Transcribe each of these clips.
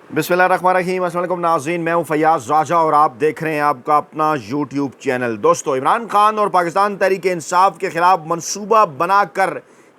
बिस्मिल्लाहिर्रहमानिर्रहीम। अस्सलाम वालेकुम नाज़रीन, मैं हूं फैयाज़ राजा और आप देख रहे हैं आपका अपना यूट्यूब चैनल। दोस्तों, इमरान खान और पाकिस्तान तहरीक इंसाफ के ख़िलाफ़ मनसूबा बनाकर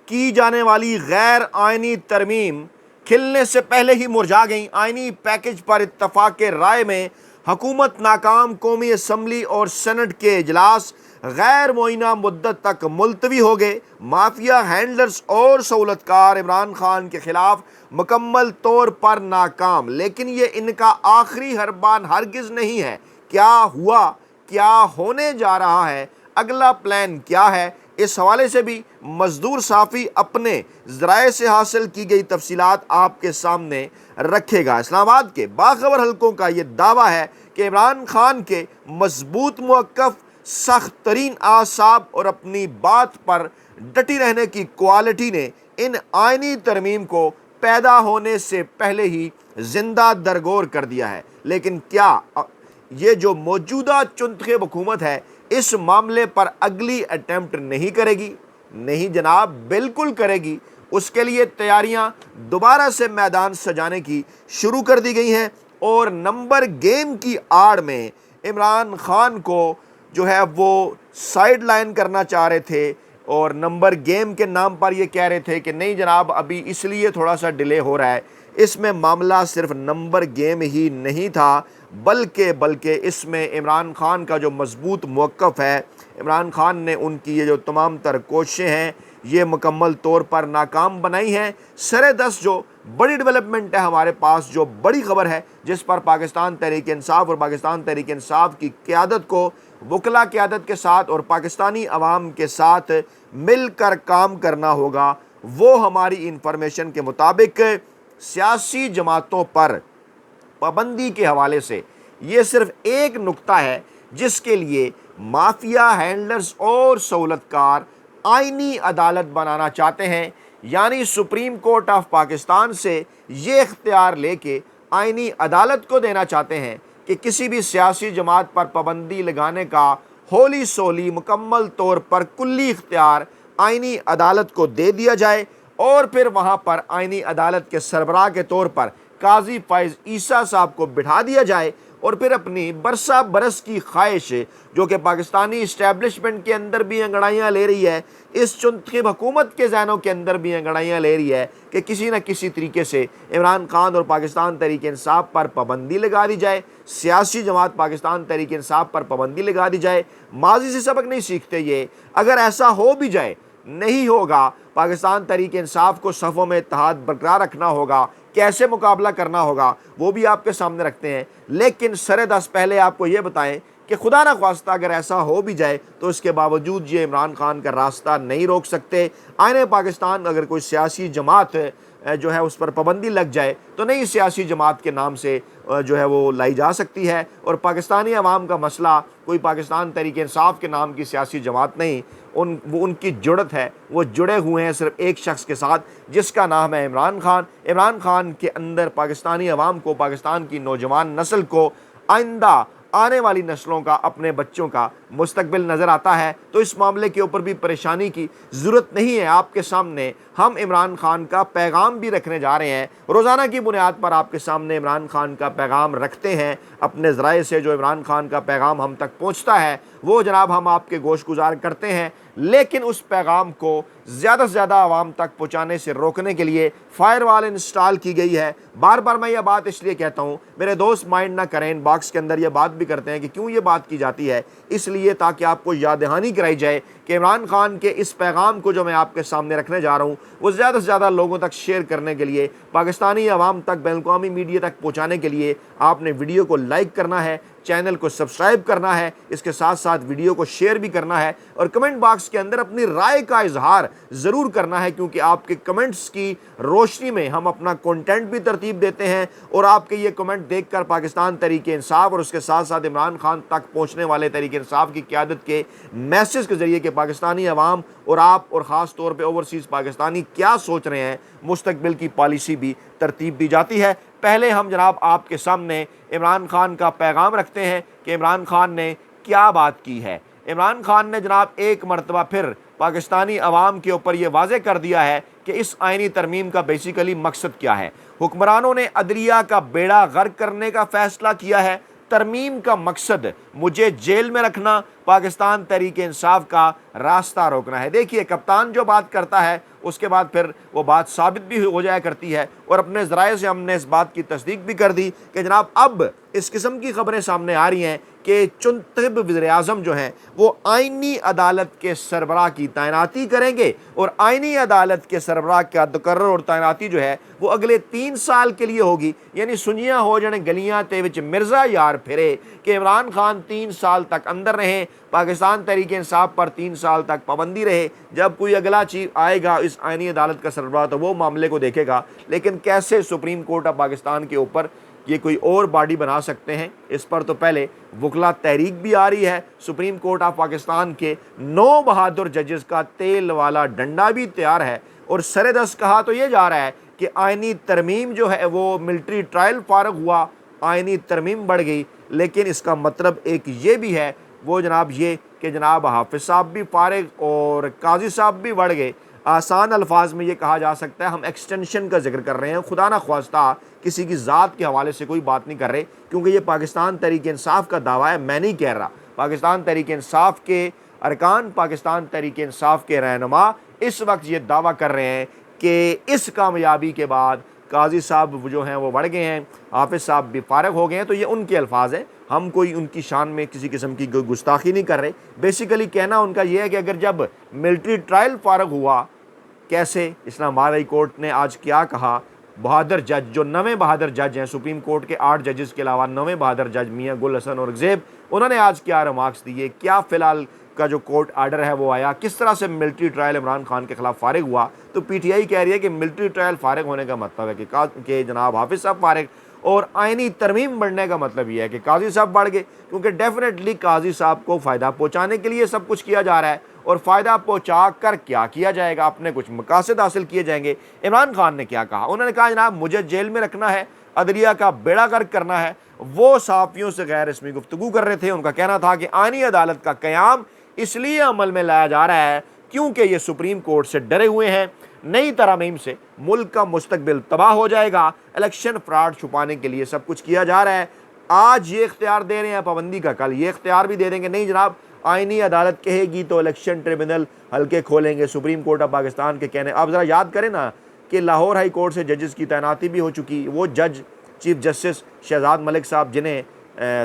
की जाने वाली गैर आइनी तरमीम खिलने से पहले ही मुरझा गई। आइनी पैकेज पर इत्तफ़ाक़ राय में हुकूमत नाकाम, कौमी असम्बली और सेनेट के इजलास गैर मुअय्यना मुद्दत तक मुलतवी हो गए। माफिया हैंडलर्स और सहूलतकार इमरान खान के खिलाफ मुकम्मल तौर पर नाकाम, लेकिन ये इनका आखिरी हरबान हरगिज़ नहीं है। क्या हुआ, क्या होने जा रहा है, अगला प्लान क्या है, इस हवाले से भी मजदूर साफ़ी अपने ज़राए से हासिल की गई तफसीलात आपके सामने रखेगा। इस्लामाबाद के बाखबर हलकों का ये दावा है कि इमरान खान के मजबूत मौक़िफ़, सख्त तरीन आसाब और अपनी बात पर डटी रहने की क्वालिटी ने इन आइनी तरमीम को पैदा होने से पहले ही जिंदा दरगोर कर दिया है। लेकिन क्या ये जो मौजूदा चुनख़ब हुकूमत है इस मामले पर अगली अटेम्प्ट नहीं करेगी? नहीं जनाब, बिल्कुल करेगी। उसके लिए तैयारियां दोबारा से मैदान सजाने की शुरू कर दी गई हैं और नंबर गेम की आड़ में इमरान खान को जो है वो साइड लाइन करना चाह रहे थे और नंबर गेम के नाम पर ये कह रहे थे कि नहीं जनाब, अभी इसलिए थोड़ा सा डिले हो रहा है। इसमें मामला सिर्फ नंबर गेम ही नहीं था, बल्कि इसमें इमरान खान का जो मजबूत मौक़िफ़ है, इमरान खान ने उनकी ये जो तमाम तर कोशिशें हैं ये मुकम्मल तौर पर नाकाम बनाई हैं। सरे दस जो बड़ी डेवलपमेंट है हमारे पास, जो बड़ी खबर है जिस पर पाकिस्तान तहरीक इंसाफ और पाकिस्तान तहरीक इंसाफ की क़यादत को वकला क़यादत के साथ और पाकिस्तानी अवाम के साथ मिलकर काम करना होगा, वो हमारी इंफॉर्मेशन के मुताबिक सियासी जमातों पर पाबंदी के हवाले से ये सिर्फ एक नुक्ता है जिसके लिए माफिया हैंडलर्स और सहूलतकार आइनी अदालत बनाना चाहते हैं। यानी सुप्रीम कोर्ट ऑफ पाकिस्तान से ये इख्तियार लेके आइनी अदालत को देना चाहते हैं कि किसी भी सियासी जमात पर पाबंदी लगाने का होली सोली मुकम्मल तौर पर कुल्ली इख्तियार आइनी अदालत को दे दिया जाए और फिर वहाँ पर आइनी अदालत के सरबराह के तौर पर काजी फैज़ ईसा साहब को बिठा दिया जाए और फिर अपनी बरसा बरस की ख्वाहिश जो कि पाकिस्तानी इस्टेब्लिशमेंट के अंदर भी अंगड़ाइयाँ ले रही है, इस चुनख़ब हुकूमत के ज़हनों के अंदर भी अंगड़ाइयाँ ले रही है कि किसी न किसी तरीके से इमरान खान और पाकिस्तान तहरीक इंसाफ पर पाबंदी लगा दी जाए, सियासी जमात पाकिस्तान तहरीक इंसाफ पर पाबंदी लगा दी जाए। माजी से सबक नहीं सीखते ये, अगर ऐसा हो भी जाए, नहीं होगा, पाकिस्तान तहरीक इंसाफ को सफ़ों में इत्तेहाद बरकरार रखना होगा, कैसे मुकाबला करना होगा वो भी आपके सामने रखते हैं। लेकिन सरे दस पहले आपको ये बताएं कि खुदा न ख्वास्ता अगर ऐसा हो भी जाए तो इसके बावजूद ये इमरान खान का रास्ता नहीं रोक सकते। आइने पाकिस्तान अगर कोई सियासी जमात जो है उस पर पाबंदी लग जाए तो नई सियासी जमात के नाम से जो है वो लाई जा सकती है और पाकिस्तानी अवाम का मसला कोई पाकिस्तान तहरीक इंसाफ के नाम की सियासी जमात नहीं, वो उनकी जुड़त है, वो जुड़े हुए हैं सिर्फ एक शख्स के साथ जिसका नाम है इमरान खान। इमरान खान के अंदर पाकिस्तानी अवाम को, पाकिस्तान की नौजवान नस्ल को, आइंदा आने वाली नस्लों का, अपने बच्चों का मुस्तकबिल नज़र आता है। तो इस मामले के ऊपर भी परेशानी की ज़रूरत नहीं है। आपके सामने हम इमरान खान का पैगाम भी रखने जा रहे हैं, रोज़ाना की बुनियाद पर आपके सामने इमरान खान का पैगाम रखते हैं अपने ज़राए से। जो इमरान खान का पैगाम हम तक पहुँचता है वो जनाब हम आपके गोश गुजार करते हैं, लेकिन उस पैगाम को ज़्यादा से ज़्यादा आवाम तक पहुँचाने से रोकने के लिए फायरवॉल इंस्टॉल की गई है। बार बार मैं यह बात इसलिए कहता हूँ, मेरे दोस्त माइंड ना करें, इनबॉक्स के अंदर ये बात भी करते हैं कि क्यों ये बात की जाती है, इसलिए ताकि आपको याद दहानी कराई जाए कि इमरान खान के इस पैगाम को जो मैं आपके सामने रखने जा रहा हूँ वो ज़्यादा से ज़्यादा लोगों तक शेयर करने के लिए, पाकिस्तानी अवाम तक, बैनुल-अक़वामी मीडिया तक पहुँचाने के लिए आपने वीडियो को लाइक करना है, चैनल को सब्सक्राइब करना है, इसके साथ साथ वीडियो को शेयर भी करना है और कमेंट बॉक्स के अंदर अपनी राय का इजहार ज़रूर करना है, क्योंकि आपके कमेंट्स की रोशनी में हम अपना कंटेंट भी तरतीब देते हैं और आपके ये कमेंट देखकर पाकिस्तान तहरीक इंसाफ और उसके साथ साथ इमरान खान तक पहुँचने वाले तहरीक इंसाफ की क़यादत के मैसेज के ज़रिए कि पाकिस्तानी अवाम और आप और ख़ास तौर पर ओवरसीज़ पाकिस्तानी क्या सोच रहे हैं, मुस्तकबिल की पॉलिसी भी तरतीब दी जाती है। पहले हम जनाब आपके सामने इमरान खान का पैगाम रखते हैं कि इमरान खान ने क्या बात की है। इमरान खान ने जनाब एक मरतबा फिर पाकिस्तानी अवाम के ऊपर ये वाज़े कर दिया है कि इस आइनी तरमीम का बेसिकली मकसद क्या है। हुक्मरानों ने अदलिया का बेड़ा गर्क करने का फैसला किया है। तरमीम का मकसद मुझे जेल में रखना, पाकिस्तान तहरीक इंसाफ का रास्ता रोकना है। देखिए, कप्तान जो बात करता है उसके बाद फिर वो बात साबित भी हो जाया करती है, और अपने ज़राए से हमने इस बात की तस्दीक भी कर दी कि जनाब अब इस किस्म की खबरें सामने आ रही हैं कि चुनतब वज़ीर-ए-आज़म जो हैं वो आइनी अदालत के सरबराह की तैनाती करेंगे, और आइनी अदालत के सरबराह का तकर्रुर और तैनाती जो है वो अगले 3 साल के लिए होगी। यानी सुनिया हो जाने गलियां ते विच मिर्ज़ा यार फिरे कि इमरान खान 3 साल तक अंदर रहें, पाकिस्तान तहरीक इंसाफ पर 3 साल तक पाबंदी रहे। जब कोई अगला चीफ आएगा इस आइनी अदालत का सरबराह तो वो मामले को देखेगा, लेकिन कैसे सुप्रीम कोर्ट ऑफ पाकिस्तान के ऊपर ये कोई और बॉडी बना सकते हैं, इस पर तो पहले वकला तहरीक भी आ रही है। सुप्रीम कोर्ट ऑफ पाकिस्तान के 9 बहादुर जजेस का तेल वाला डंडा भी तैयार है, और सरेदस्त कहा तो ये जा रहा है कि आइनी तरमीम जो है वो मिलिट्री ट्रायल फारग हुआ, आइनी तरमीम बढ़ गई, लेकिन इसका मतलब एक ये भी है वो जनाब ये कि जनाब हाफिज़ साहब भी फारिग और काजी साहब भी बढ़ गए। आसान अल्फाज में ये कहा जा सकता है हम एक्सटेंशन का जिक्र कर रहे हैं, खुदा ना ख्वास्ता किसी की ज़ात के हवाले से कोई बात नहीं कर रहे, क्योंकि ये पाकिस्तान तहरीक इंसाफ का दावा है, मैं नहीं कह रहा। पाकिस्तान तहरीक इंसाफ के अरकान, पाकिस्तान तहरीक इंसाफ के रहनुमा इस वक्त ये दावा कर रहे हैं कि इस कामयाबी के बाद काजी साहब जो हैं वो बढ़ गए हैं, हाफिज़ साहब भी फारग हो गए हैं। तो ये उनके अल्फाज हैं, हम कोई उनकी शान में किसी किस्म की गुस्ताखी नहीं कर रहे। बेसिकली कहना उनका यह है कि अगर जब मिलिट्री ट्रायल फारग हुआ, कैसे इस्लामाबाद हाई कोर्ट ने आज क्या कहा, बहादुर जज जो 9वें बहादुर जज हैं, सुप्रीम कोर्ट के 8 जजेस के अलावा 9वें बहादुर जज मियाँ गुल हसन और ज़ेब, उन्होंने आज क्या रिमार्क्स दिए, क्या फ़िलहाल का जो कोर्ट आर्डर है वो आया, किस तरह से मिलिट्री ट्रायल इमरान खान के खिलाफ फारिग हुआ। तो पीटीआई कह रही है कि मिलिट्री ट्रायल फारिग होने का मतलब है कि जनाब हाफिज़ साहब फारिग, और आइनी तरमीम बढ़ने का मतलब यह है कि काजी साहब बढ़ गए, क्योंकि डेफिनेटली काजी साहब को फ़ायदा पहुँचाने के लिए सब कुछ किया जा रहा है, और फ़ायदा पहुँचा कर क्या किया जाएगा, अपने कुछ मकासद हासिल किए जाएंगे। इमरान खान ने क्या कहा, उन्होंने कहा जनाब मुझे जेल में रखना है, अदलिया का बेड़ा गर्क करना है। वो सहाफ़ियों से गैर रस्मी गुफ्तगू कर रहे थे, उनका कहना था कि आइनी अदालत का क़याम इसलिए अमल में लाया जा रहा है क्योंकि ये सुप्रीम कोर्ट से डरे हुए हैं, नई तरमीम से मुल्क का मुस्तकबिल तबाह हो जाएगा, इलेक्शन फ्रॉड छुपाने के लिए सब कुछ किया जा रहा है। आज ये इख्तियार दे रहे हैं पाबंदी का, कल ये इख्तियार भी दे देंगे, नहीं जनाब आइनी अदालत कहेगी तो इलेक्शन ट्रिब्यूनल हल्के खोलेंगे। सुप्रीम कोर्ट ऑफ पाकिस्तान के कहने, आप ज़रा याद करें ना कि लाहौर हाई कोर्ट से जजेस की तैनाती भी हो चुकी, वो जज चीफ जस्टिस शहजाद मलिक साहब जिन्हें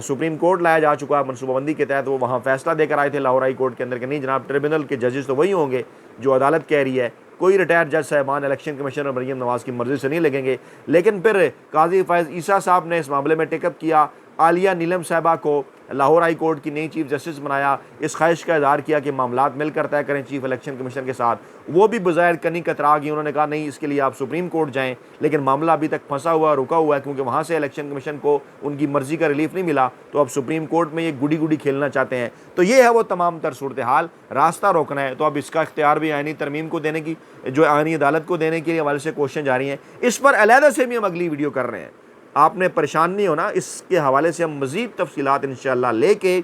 सुप्रीम कोर्ट लाया जा चुका है मनसूबाबंदी के तहत, वो वहाँ फैसला देकर आए थे लाहौर हाई कोर्ट के अंदर कि नहीं जनाब ट्रिब्यूनल के जजेस तो वही होंगे जो अदालत कह रही है, कोई रिटायर्ड जज साहबान इलेक्शन कमीशनर मरीम नवाज़ की मर्ज़ी से नहीं लगेंगे। लेकिन फिर काजी फ़ैज़ ईसा साहब ने इस मामले में टेकअप किया, आलिया नीलम साहबा को लाहौर हाई कोर्ट की नई चीफ जस्टिस बनाया, इस ख्वाहिश का इज़हार किया कि मामलात मिलकर तय करें चीफ इलेक्शन कमीशन के साथ। वो भी बज़ाहिर कनी कतरा गई, उन्होंने कहा नहीं इसके लिए आप सुप्रीम कोर्ट जाएं, लेकिन मामला अभी तक फंसा हुआ रुका हुआ है क्योंकि वहाँ से इलेक्शन कमीशन को उनकी मर्ज़ी का रिलीफ नहीं मिला, तो अब सुप्रीम कोर्ट में ये गुडी गुडी खेलना चाहते हैं। तो ये है वो तमाम तर सूरत हाल, रास्ता रोकना है, तो अब इसका इख्तियार भी आइनी तरमीम को देने की, जो आइनी अदालत को देने के हवाले से कोशिशें जारी हैं। इस पर अलहदा से भी हम अगली वीडियो कर रहे हैं, आपने परेशान नहीं होना, इसके हवाले से हम मज़ीद तफसीलात इंशाअल्लाह लेके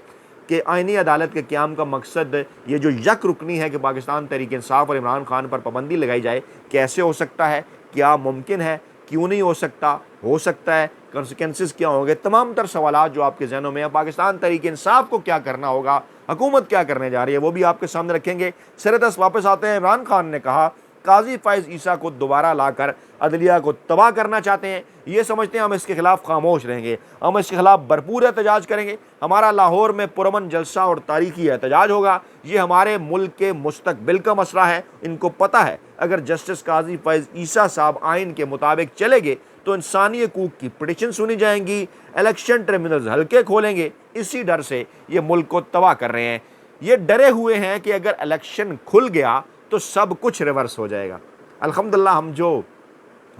कि आइनी अदालत के क़याम का मकसद ये जो यक रुकनी है कि पाकिस्तान तहरीक इंसाफ और इमरान खान पर पाबंदी लगाई जाए, कैसे हो सकता है, क्या मुमकिन है, क्यों नहीं हो सकता है, कॉन्सिक्वेंसेस क्या होंगे, तमाम तर सवालात जो आपके जहनों में है, पाकिस्तान तहरीक इंसाफ को क्या करना होगा, हुकूमत क्या करने जा रही है, वो भी आपके सामने रखेंगे। सरदस वापस आते हैं, इमरान खान ने कहा काजी फ़ैज़ ईसा को दोबारा लाकर अदलिया को तबाह करना चाहते हैं, ये समझते हैं हम इसके खिलाफ खामोश रहेंगे, हम इसके खिलाफ भरपूर एहतजाज करेंगे, हमारा लाहौर में पुरअमन जलसा और तारीखी एहतजाज होगा, ये हमारे मुल्क के मुस्तकबिल का मसला है। इनको पता है अगर जस्टिस काजी फ़ैज़ ईसा साहब आइन के मुताबिक चलेंगे तो इंसानी हकूक़ की पिटीशन सुनी जाएंगी, इलेक्शन ट्रिब्यूनल्स हल्के खोलेंगे, इसी डर से ये मुल्क को तबाह कर रहे हैं। ये डरे हुए हैं कि अगर इलेक्शन खुल गया तो सब कुछ रिवर्स हो जाएगा। अल्हम्दुलिल्लाह हम जो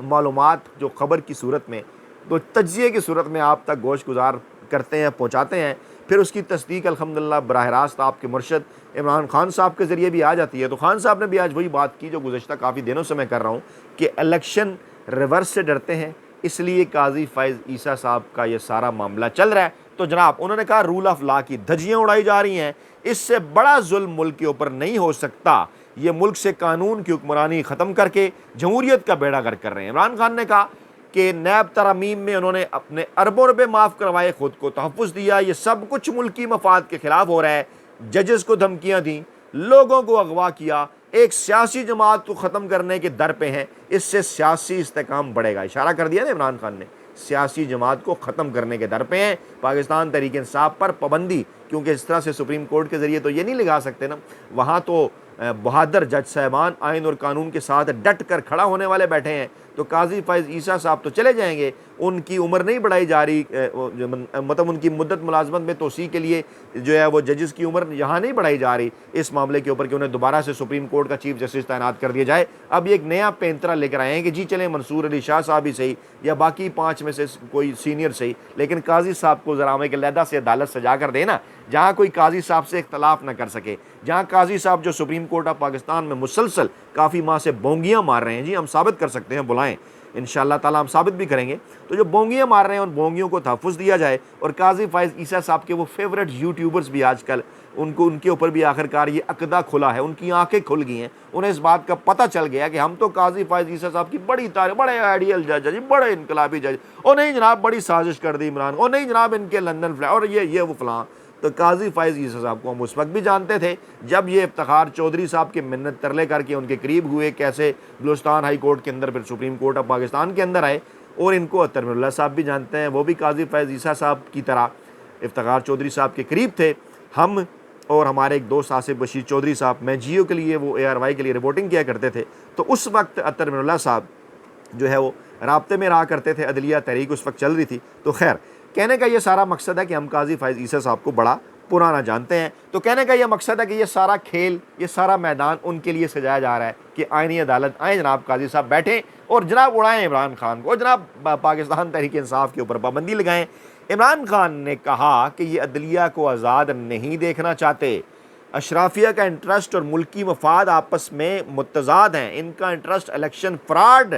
मालूमात जो ख़बर की सूरत में, तो तज्ज़िये की सूरत में आप तक गोश गुजार करते हैं, पहुँचाते हैं, फिर उसकी तस्दीक अल्हम्दुलिल्लाह बराह रास्त आपके मुर्शद इमरान खान साहब के ज़रिए भी आ जाती है। तो खान साहब ने भी आज वही बात की जो गुज़श्ता काफ़ी दिनों से मैं कर रहा हूँ कि इलेक्शन रिवर्स से डरते हैं, इसलिए काजी फ़ैज़ ईसा साहब का ये सारा मामला चल रहा है। तो जनाब उन्होंने कहा रूल ऑफ लॉ की धज्जियाँ उड़ाई जा रही हैं, इससे बड़ा जुल्म मुल्क के ऊपर नहीं हो सकता, ये मुल्क से कानून की हुक्मरानी ख़त्म करके जमहूरियत का बेड़ा गर्क कर रहे हैं। इमरान खान ने कहा कि नैब तरमीम में उन्होंने अपने अरबों रुपये माफ़ करवाए, खुद को तहफ़्फ़ुज़ दिया। ये सब कुछ मुल्की मफाद के ख़िलाफ़ हो रहा है। जजेस को धमकियाँ दी, लोगों को अगवा किया, एक सियासी जमात को ख़त्म करने के दर पे हैं। इससे सियासी इस्तेकाम बढ़ेगा। इशारा कर दिया ना इमरान खान ने, सियासी जमात को ख़त्म करने के दर पे हैं। पाकिस्तान तहरीक इंसाफ पर पाबंदी, क्योंकि इस तरह से सुप्रीम कोर्ट के ज़रिए तो ये नहीं लगा सकते ना। वहाँ तो बहादुर जज साहबान आइन और कानून के साथ डट कर खड़ा होने वाले बैठे हैं। तो काजी फ़ैज़ ईसा साहब तो चले जाएंगे, उनकी उम्र नहीं बढ़ाई जा रही, मतलब उनकी मुद्दत मुलाजमत में तोसी के लिए जो है वो जजेस की उम्र यहाँ नहीं बढ़ाई जा रही इस मामले के ऊपर कि उन्हें दोबारा से सुप्रीम कोर्ट का चीफ जस्टिस तैनात कर दिया जाए। अब ये एक नया पैंतरा लेकर आए हैं कि जी चलें मंसूर अली शाह साहब ही सही या बाकी 5 में से कोई सीनियर सही, लेकिन काजी साहब को ज़रा एक लहदा से अदालत सजा कर देना जहाँ कोई काजी साहब से इख्तलाफ ना कर सके, जहाँ काजी साहब जो सुप्रीम कोर्ट ऑफ पाकिस्तान में मुसलसल काफ़ी माह से बोंगियाँ मार रहे हैं। जी हम साबित कर सकते हैं, बुलाएं इंशाअल्लाह ताला हम साबित भी करेंगे। तो जो बोंगियाँ मार रहे हैं उन बोंगियों को तहफ़्फ़ुज़ दिया जाए। और काजी फ़ैज़ ईसा साहब के वो फेवरेट यूट्यूबर्स भी आजकल उनके ऊपर भी आखिरकार ये अक़दा खुला है, उनकी आंखें खुल गई हैं, उन्हें इस बात का पता चल गया कि हम तो काजी फ़ैज़ ईसा साहब की बड़ी तारीफ, बड़े आइडियल जज है जी, बड़े इनकलाबी जज, और नहीं जनाब बड़ी साजिश कर दी इमरान, और नहीं जनाब इनके लंदन फ्लैट और ये वो फलां। तो काजी फ़ैज़ ईसा साहब को हम उस वक्त भी जानते थे जब ये इफ्तिखार चौधरी साहब के मिन्नत तरले करके उनके करीब हुए, कैसे बलूचिस्तान हाई कोर्ट के अंदर फिर सुप्रीम कोर्ट ऑफ पाकिस्तान के अंदर आए। और इनको अतर मिर्ज़ा साहब भी जानते हैं, वो भी काजी फ़ैज़ ईसा साहब की तरह इफ्तिखार चौधरी साहब के करीब थे। हम और हमारे एक दोस्त आसिफ बशीर चौधरी साहब, मैं जियो के लिए, वो ARY के लिए रिपोर्टिंग किया करते थे। तो उस वक्त अतर मिर्ज़ा साहब जो है वो राब्ते में रहा करते थे, अदलिया तहरीक उस वक्त चल रही थी। तो खैर कहने का ये सारा मकसद है कि हम काजी फ़ैज़ ईसा साहब को बड़ा पुराना जानते हैं। तो कहने का ये मकसद है कि ये सारा खेल, ये सारा मैदान उनके लिए सजाया जा रहा है कि आईनी अदालत आए, जनाब काजी साहब बैठें और जनाब उड़ाएं इमरान खान को, जनाब पाकिस्तान तहरीक इंसाफ के ऊपर पाबंदी लगाएं। इमरान खान ने कहा कि ये अदलिया को आज़ाद नहीं देखना चाहते, अशराफिया का इंटरेस्ट और मुल्की मफाद आपस में मुतज़ाद हैं, इनका इंटरेस्ट इलेक्शन फ्रॉड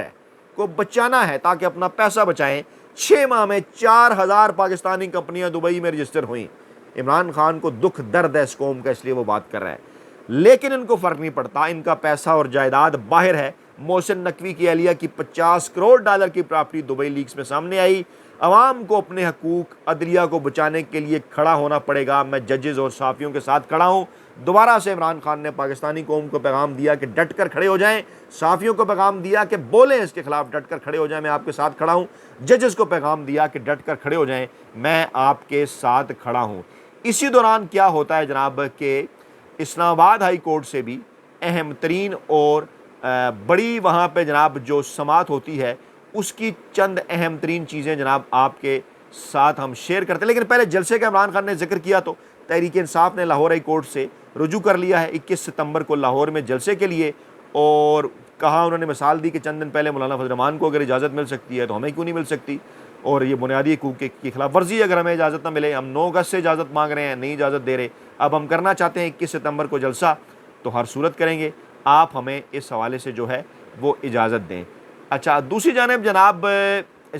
को बचाना है ताकि अपना पैसा बचाएं। 6 माह में 4000 पाकिस्तानी कंपनियां दुबई में रजिस्टर हुई। इमरान खान को दुख दर्द है इस कौम का, इसलिए वो बात कर रहा है, लेकिन इनको फ़र्क नहीं पड़ता, इनका पैसा और जायदाद बाहर है। मोहसिन नकवी की अहलिया की $50 करोड़ की प्रॉपर्टी दुबई लीक्स में सामने आई। अवाम को अपने हकूक़, अदलिया को बचाने के लिए खड़ा होना पड़ेगा। मैं जजेस और साफ़ियों के साथ खड़ा हूँ। दोबारा से इमरान खान ने पाकिस्तानी कौम को पैगाम दिया कि डट कर खड़े हो जाएं, साफ़ियों को पैगाम दिया कि बोलें इसके खिलाफ, डट कर खड़े हो जाएं, मैं आपके साथ खड़ा हूँ। जजेस को पैगाम दिया कि डट कर खड़े हो जाएं, मैं आपके साथ खड़ा हूँ। इसी दौरान क्या होता है जनाब कि इस्लामाबाद हाई कोर्ट से भी अहम तरीन और बड़ी वहाँ पे जनाब जो समात होती है उसकी चंद अहम तरीन चीज़ें जनाब आपके साथ हम शेयर करते हैं। लेकिन पहले जलसे का इमरान खान ने जिक्र किया तो तहरीक इंसाफ ने लाहौर हाई कोर्ट से रुजू कर लिया है 21 सितंबर को लाहौर में जलसे के लिए, और कहा, उन्होंने मिसाल दी कि चंद दिन पहले मौलाना फजल रहमान को अगर इजाज़त मिल सकती है तो हमें क्यों नहीं मिल सकती, और ये बुनियादी हकूक़ की खिलाफ वर्जी अगर हमें इजाज़त ना मिले, हम 9 अगस्त से इजाज़त मांग रहे हैं, नहीं इजाज़त दे रहे, अब हम करना चाहते हैं 21 सितंबर को जलसा, तो हर सूरत करेंगे, आप हमें इस हवाले से जो है वो इजाज़त दें। अच्छा, दूसरी जानिब जनाब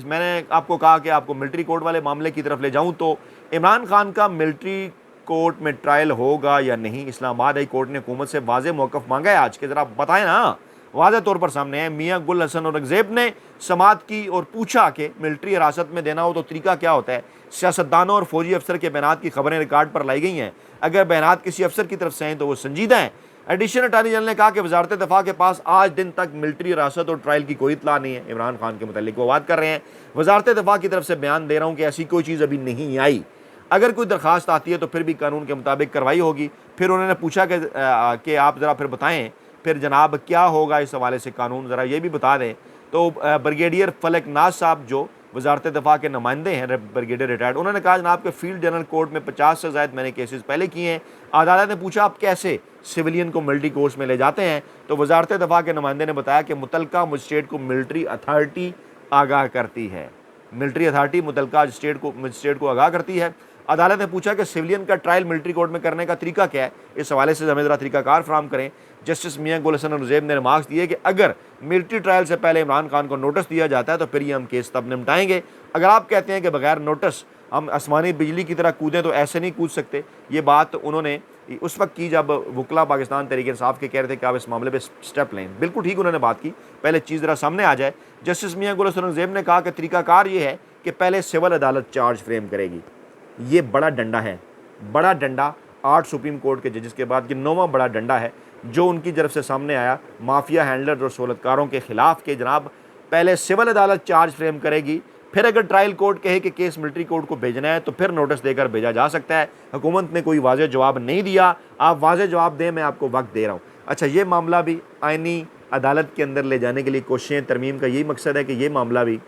मैंने आपको कहा कि आपको मिलिट्री कोर्ट वाले मामले की तरफ ले जाऊँ, तो इमरान खान का मिलिट्री कोर्ट में ट्रायल होगा या नहीं, इस्लामाबाद हाई कोर्ट ने हुकूमत से वाज़े मौक़िफ़ मांगा है आज के, ज़रा बताएं ना, वाज़े तौर पर सामने है। मियाँ गुल हसन औरंगज़ेब ने समात की और पूछा कि मिलिट्री हिरासत में देना हो तो तरीका क्या होता है। सियासतदानों और फौजी अफसर के बयानात की खबरें रिकॉर्ड पर लाई गई हैं, अगर बयानात किसी अफसर की तरफ से हैं तो वो संजीदा हैं। एडिशनल अटॉर्नी जनरल ने कहा कि वजारत दफ़ा के पास आज दिन तक मिलिट्री हिरासत और ट्रायल की कोई इत्तला नहीं है। इमरान खान के मुतालिक वो बात कर रहे हैं, वजारत दफ़ा की तरफ से बयान दे रहा हूँ कि ऐसी कोई चीज़ अभी नहीं आई, अगर कोई दरख्वास्त आती है तो फिर भी कानून के मुताबिक कार्रवाई होगी। फिर उन्होंने पूछा कि आप ज़रा फिर बताएं फिर जनाब क्या होगा इस हवाले से कानून, ज़रा ये भी बता दें। तो ब्रिगेडियर फलक नाज साहब जो वजारत दफ़ा के नुमाइंदे हैं, ब्रिगेडियर रिटायर्ड, उन्होंने कहा जनाब के फील्ड जनरल कोर्ट में 50 से ज़ायद मैंने केसेस पहले किए हैं। अदालत ने पूछा आप कैसे सिविलियन को मिलिट्री कोर्स में ले जाते हैं, तो वजारत दफ़ा के नुमाइंदे ने बताया कि मुतलका मजिस्ट्रेट को मिलिट्री अथार्टी आगाह करती है, मिलिट्री अथार्टी मुतलका मजिस्ट्रेट को आगाह करती है। अदालत ने पूछा कि सिविलियन का ट्रायल मिलिट्री कोर्ट में करने का तरीका क्या है, इस हवाले से हमें ज़रा तरीकाकार फराहम करें। जस्टिस मियाँ गुल हसन औरंगज़ेब ने रिमार्क्स दिए कि अगर मिलिट्री ट्रायल से पहले इमरान खान को नोटिस दिया जाता है तो फिर ये हम केस तब निपटाएंगे। अगर आप कहते हैं कि बगैर नोटिस हम आसमानी बिजली की तरह कूदें तो ऐसे नहीं कूद सकते, ये बात उन्होंने उस वक्त की जब वकला पाकिस्तान तहरीक इंसाफ के कह रहे थे कि आप इस मामले पे स्टेप लें। बिल्कुल ठीक उन्होंने बात की, पहले चीज़ ज़रा सामने आ जाए। जस्टिस मियां गुल औरंगज़ेब ने कहा कि तरीकाकार ये है कि पहले सिविल अदालत चार्ज फ्रेम करेगी। ये बड़ा डंडा है, बड़ा डंडा 8 सुप्रीम कोर्ट के जजेस के बाद ये 9वां बड़ा डंडा है जो उनकी तरफ से सामने आया माफिया हैंडलर और सहूलतकारों के खिलाफ के जनाब पहले सिविल अदालत चार्ज फ्रेम करेगी, फिर अगर ट्रायल कोर्ट कहे कि केस मिलिट्री कोर्ट को भेजना है तो फिर नोटिस देकर भेजा जा सकता है। हुकूमत ने कोई वाज़ेह जवाब नहीं दिया, आप वाज़ेह जवाब दें, मैं आपको वक्त दे रहा हूँ। अच्छा, ये मामला भी आइनी अदालत के अंदर ले जाने के लिए कोशिशें, तरमीम का यही मकसद है कि ये मामला भी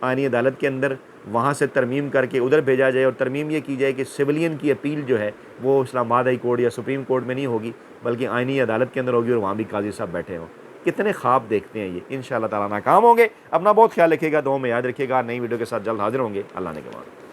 आइनी अदालत के अंदर वहाँ से तरमीम करके उधर भेजा जाए और तरमीम ये की जाए कि सिविलियन की अपील जो है वो इस्लामाबाद हाई कोर्ट या सुप्रीम कोर्ट में नहीं होगी बल्कि आइनी अदालत के अंदर होगी और वहाँ भी काजी साहब बैठे हों। कितने ख्वाब देखते हैं ये, इंशाअल्लाह ताला नाकाम होंगे। अपना बहुत ख्याल रखिएगा, दुआ में याद रखिएगा। नई वीडियो के साथ जल्द हाजिर होंगे। अल्लाह ने के बाद।